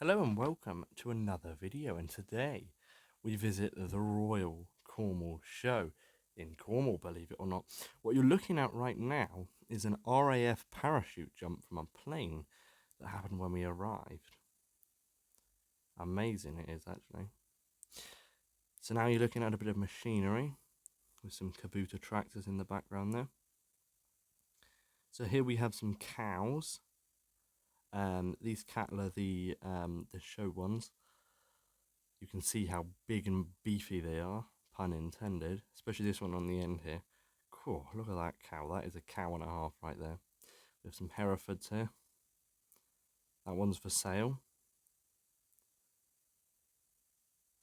Hello and welcome to another video, and today we visit the Royal Cornwall Show in Cornwall, believe it or not. What you're looking at right now is an RAF parachute jump from a plane that happened when we arrived. Amazing it is, actually. So now you're looking at a bit of machinery with some Kubota tractors in the background there. So here we have some cows. These cattle are the show ones. You can see how big and beefy they are, pun intended, especially this one on the end here. Cool, look at that cow. That is a cow and a half right there. We have some Herefords here. That one's for sale.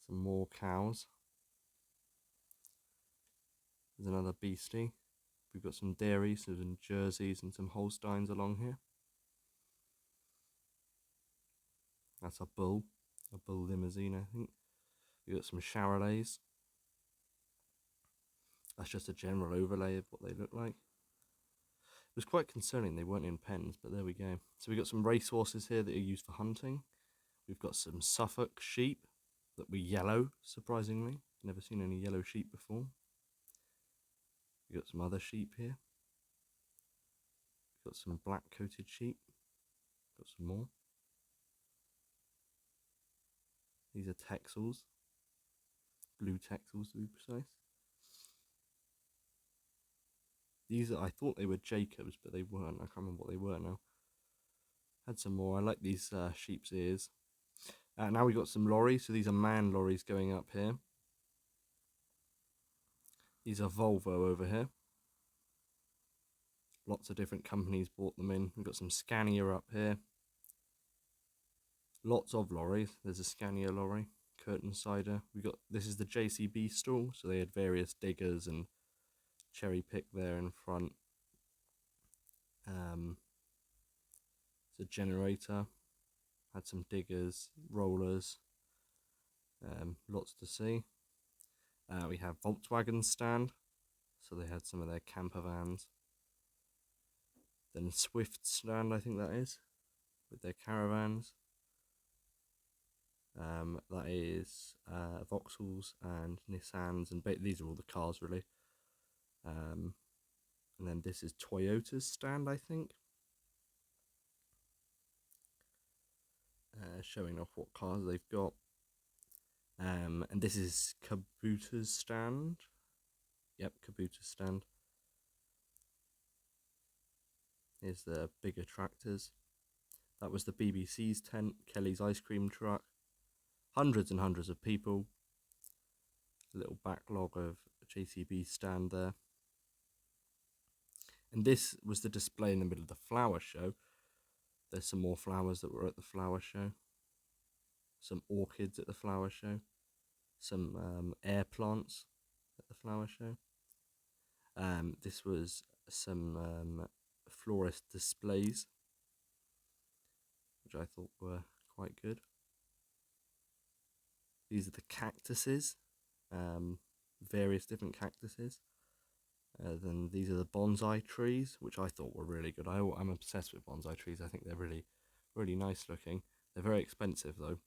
Some more cows. There's another beastie. We've got some dairies, some Jerseys and some Holsteins along here. That's a bull limousine, I think. We've got some Charolais. That's just a general overlay of what they look like. It was quite concerning they weren't in pens, but there we go. So we've got some racehorses here that are used for hunting. We've got some Suffolk sheep that were yellow, surprisingly. Never seen any yellow sheep before. We've got some other sheep here. We've got some black-coated sheep. Got some more. These are Texels. Blue Texels, to be precise. These are, I thought they were Jacobs, but they weren't. I can't remember what they were now. Had some more. I like these sheep's ears. Now we've got some lorries. So these are man lorries going up here. These are Volvo over here. Lots of different companies bought them in. We've got some Scania up here. Lots of lorries. There's a Scania lorry, curtain cider. This is the JCB stall, so they had various diggers and cherry pick there in front. It's a generator. Had some diggers, rollers. Lots to see. We have Volkswagen stand, so they had some of their camper vans. Then Swift stand, I think that is, with their caravans. That is Vauxhalls and Nissans, and these are all the cars really. And then this is Toyota's stand, I think, showing off what cars they've got. And this is Kubota's stand. Yep, Kubota's stand. Here's the bigger tractors. That was the BBC's tent, Kelly's ice cream truck. Hundreds and hundreds of people. A little backlog of JCB stand there. And this was the display in the middle of the flower show. There's some more flowers that were at the flower show. Some orchids at the flower show. Some air plants at the flower show. This was some florist displays, which I thought were quite good. These are the cactuses, various different cactuses. Then these are the bonsai trees, which I thought were really good. I'm obsessed with bonsai trees. I think they're really, really nice looking. They're very expensive though.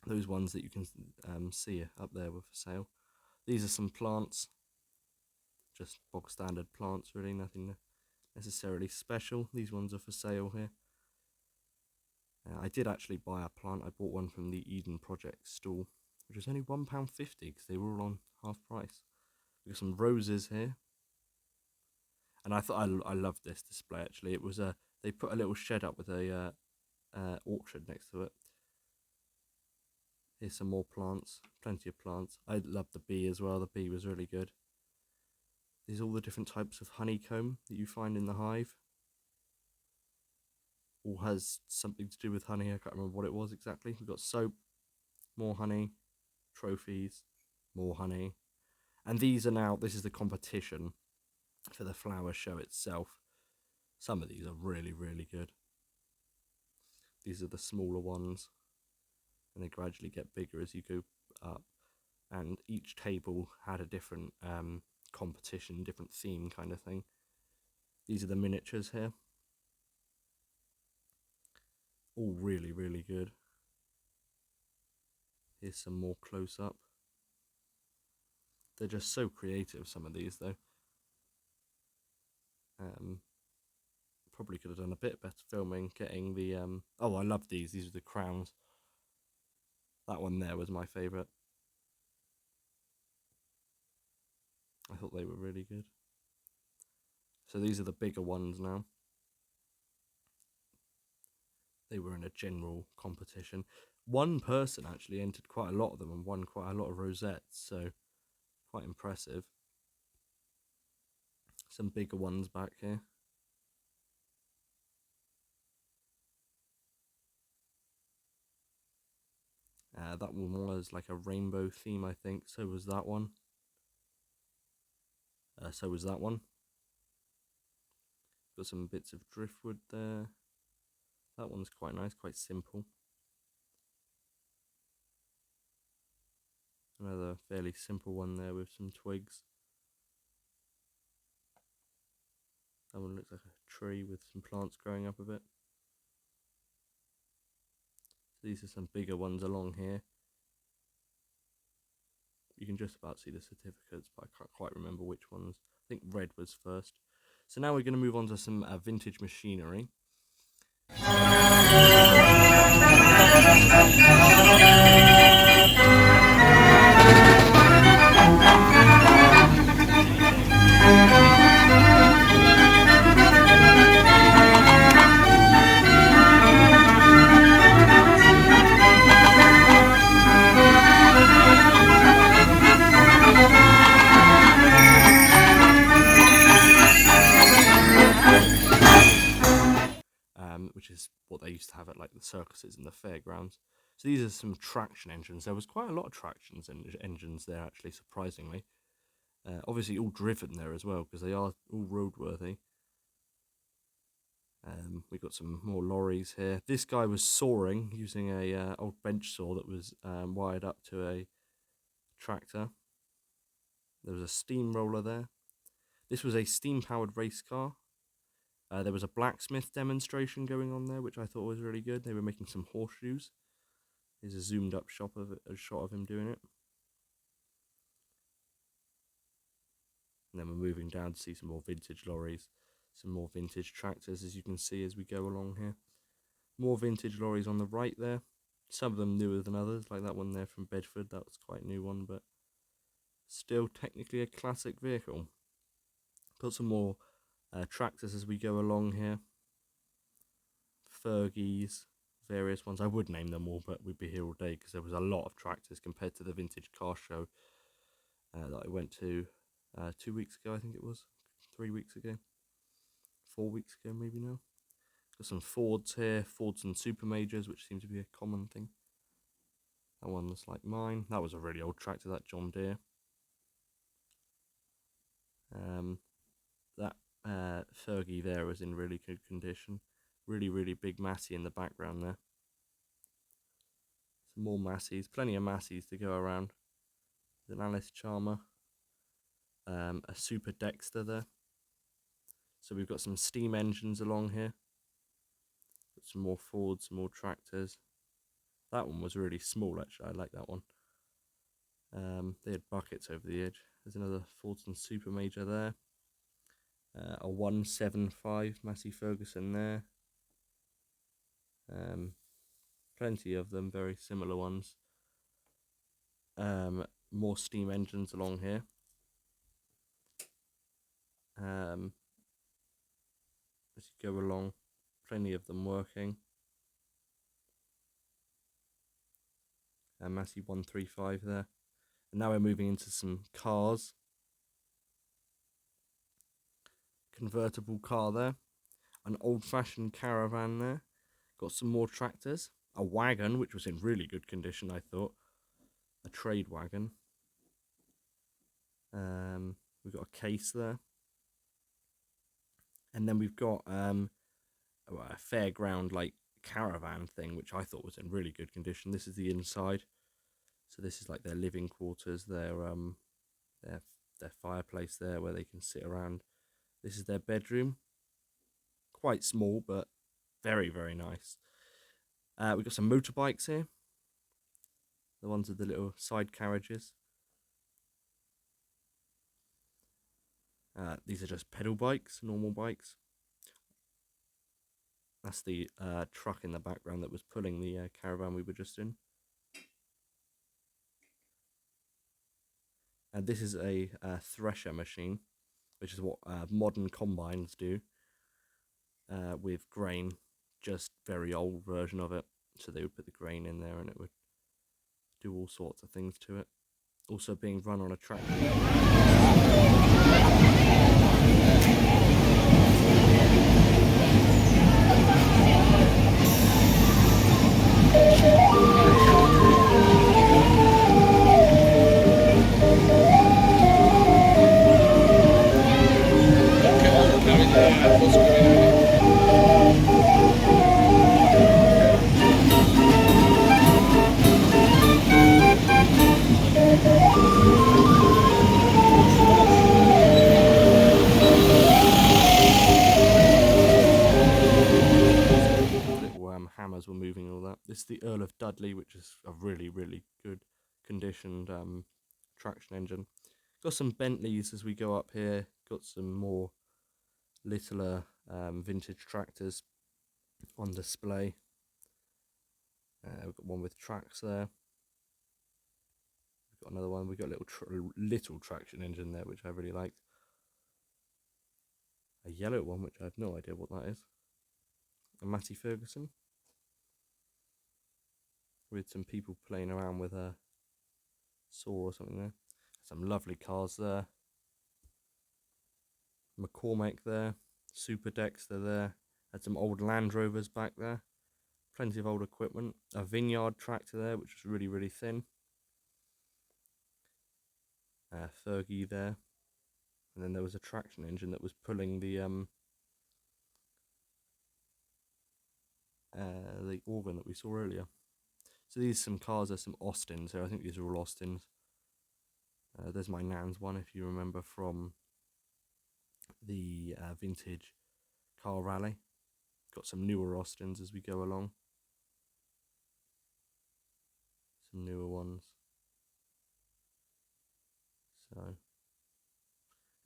Those ones that you can see up there were for sale. These are some plants, just bog standard plants really, nothing necessarily special. These ones are for sale here. I did actually buy a plant. I bought one from the Eden Project stall, which was only £1.50 because they were all on half price. We've got some roses here. And I thought I loved this display actually. It was they put a little shed up with a orchard next to it. Here's some more plants, plenty of plants. I loved the bee as well. The bee was really good. These are all the different types of honeycomb that you find in the hive. All has something to do with honey. I can't remember what it was exactly. We've got soap, more honey, trophies, more honey. And these are now, this is the competition for the flower show itself. Some of these are really, really good. These are the smaller ones, and they gradually get bigger as you go up. And each table had a different competition, different theme kind of thing. These are the miniatures here. All really, really good. Here's some more close up. They're just so creative, some of these though. Probably could have done a bit better filming, getting the oh, I love these. These are the crowns. That one there was my favourite. I thought they were really good. So these are the bigger ones now. They were in a general competition. One person actually entered quite a lot of them and won quite a lot of rosettes, so quite impressive. Some bigger ones back here. That one was like a rainbow theme, I think. So was that one. So was that one. Got some bits of driftwood there. That one's quite nice, quite simple. Another fairly simple one there with some twigs. That one looks like a tree with some plants growing up a bit. So these are some bigger ones along here. You can just about see the certificates, but I can't quite remember which ones. I think red was first. So now we're going to move on to some vintage machinery. Which is what they used to have at like the circuses and the fairgrounds. So these are some traction engines. There was quite a lot of tractions and engines there, actually, surprisingly. Obviously all driven there as well, because they are all roadworthy. We've got some more lorries here. This guy was sawing using a old bench saw that was wired up to a tractor. There was a steamroller there. This was a steam-powered race car. There was a blacksmith demonstration going on there, which I thought was really good. They were making some horseshoes. Here's a zoomed-up shot of him doing it. And then we're moving down to see some more vintage lorries, some more vintage tractors, as you can see as we go along here. More vintage lorries on the right there. Some of them newer than others, like that one there from Bedford. That was quite a new one, but still technically a classic vehicle. Got some more tractors as we go along here. Fergies, various ones. I would name them all, but we'd be here all day because there was a lot of tractors compared to the vintage car show that I went to 2 weeks ago, I think it was. 3 weeks ago. 4 weeks ago, maybe now. Got some Fords here, Fords and Super Majors, which seem to be a common thing. That one's like mine. That was a really old tractor, that John Deere. That Fergie there was in really good condition. Really, really big Massey in the background there. Some more Masseys, plenty of Masseys to go around. There's an Alice Charmer. A Super Dexter there. So we've got some steam engines along here. Got some more Fords, some more tractors. That one was really small, actually. I like that one. They had buckets over the edge. There's another Fordson Super Major there. A 175 Massey Ferguson there. Plenty of them, very similar ones. More steam engines along here. As you go along, plenty of them working. Massey 135 there. And now we're moving into some cars. Convertible car there. An old-fashioned caravan there. Got some more tractors. A wagon, which was in really good condition, I thought. A trade wagon. We've got a case there. And then we've got a fairground like caravan thing, which I thought was in really good condition. This is the inside. So this is like their living quarters, their fireplace there where they can sit around. This is their bedroom. Quite small, but very, very nice. We've got some motorbikes here. the ones with the little side carriages. These are just pedal bikes, normal bikes. That's the truck in the background that was pulling the caravan we were just in. And this is a thresher machine, which is what modern combines do with grain, just very old version of it. So they would put the grain in there and it would do all sorts of things to it. Also being run on a tractor. Hammers were moving all that. This is the Earl of Dudley, which is a really, really good conditioned traction engine. Got some Bentleys as we go up here. Got some more littler vintage tractors on display. We've got one with tracks there. We've got another one. We've got a little traction engine there, which I really liked. A yellow one, which I have no idea what that is. A Matty Ferguson. With some people playing around with a saw or something there. Some lovely cars there. McCormick there. Super Dexter there. Had some old Land Rovers back there. Plenty of old equipment. A Vineyard tractor there, which was really, really thin. Fergie there. And then there was a traction engine that was pulling the organ that we saw earlier. So these are some cars, there's some Austins here. I think these are all Austins. There's my Nan's one, if you remember from the vintage car rally. Got some newer Austins as we go along. Some newer ones. So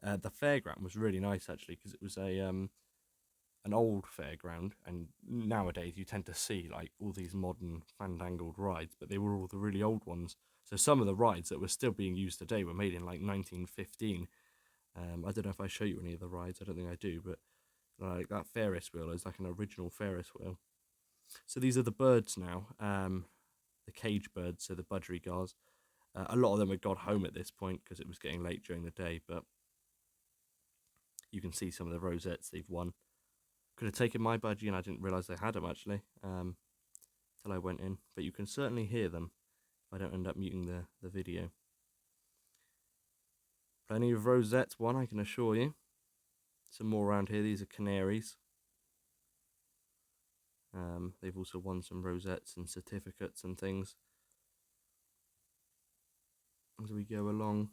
the fairground was really nice actually, because it was a an old fairground, and nowadays you tend to see like all these modern fandangled rides, but they were all the really old ones. So some of the rides that were still being used today were made in like 1915. I don't know if I show you any of the rides, I don't think I do, but like that Ferris wheel is like an original Ferris wheel. So these are the birds now, the cage birds, so the budgerigars. A lot of them had got home at this point because it was getting late during the day, but you can see some of the rosettes they've won. Could have taken my budgie and I didn't realise they had them actually, till I went in, but you can certainly hear them if I don't end up muting the video. Plenty of rosettes won, I can assure you. Some more around here, these are canaries. They've also won some rosettes and certificates and things as we go along.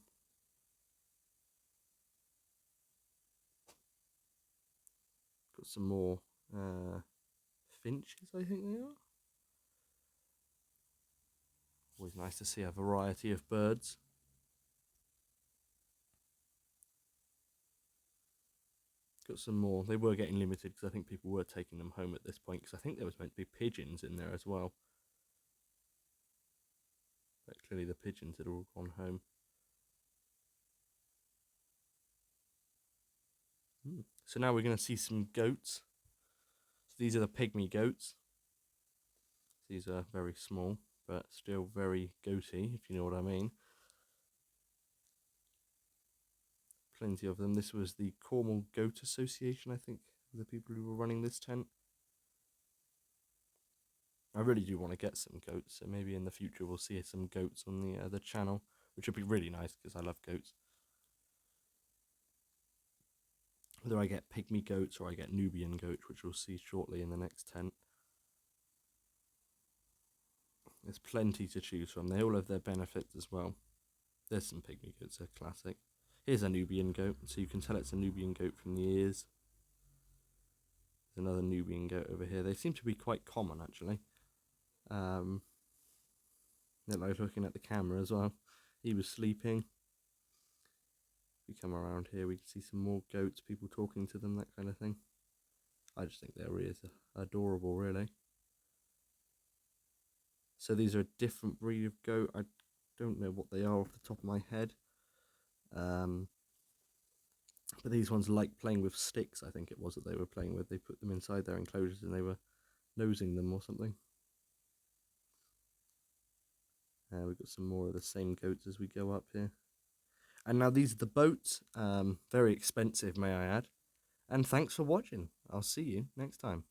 Got some more finches, I think they are. Always nice to see a variety of birds. Got some more. They were getting limited because I think people were taking them home at this point, because I think there was meant to be pigeons in there as well. But clearly the pigeons had all gone home. So now we're going to see some goats. So these are the pygmy goats. These are very small, but still very goaty, if you know what I mean. Plenty of them. This was the Cornwall Goat Association, I think, the people who were running this tent. I really do want to get some goats, so maybe in the future we'll see some goats on the channel, which would be really nice because I love goats. Whether I get pygmy goats or I get Nubian goats, which we'll see shortly in the next tent. There's plenty to choose from. They all have their benefits as well. There's some pygmy goats, they're classic. Here's a Nubian goat, so you can tell it's a Nubian goat from the ears. There's another Nubian goat over here. They seem to be quite common, actually. They're like looking at the camera as well. He was sleeping. We come around here, we can see some more goats, people talking to them, that kind of thing. I just think they're really adorable, really. So these are a different breed of goat. I don't know what they are off the top of my head. But these ones like playing with sticks, I think it was that they were playing with. They put them inside their enclosures and they were nosing them or something. We've got some more of the same goats as we go up here. And now these are the boats. Very expensive, may I add. And thanks for watching. I'll see you next time.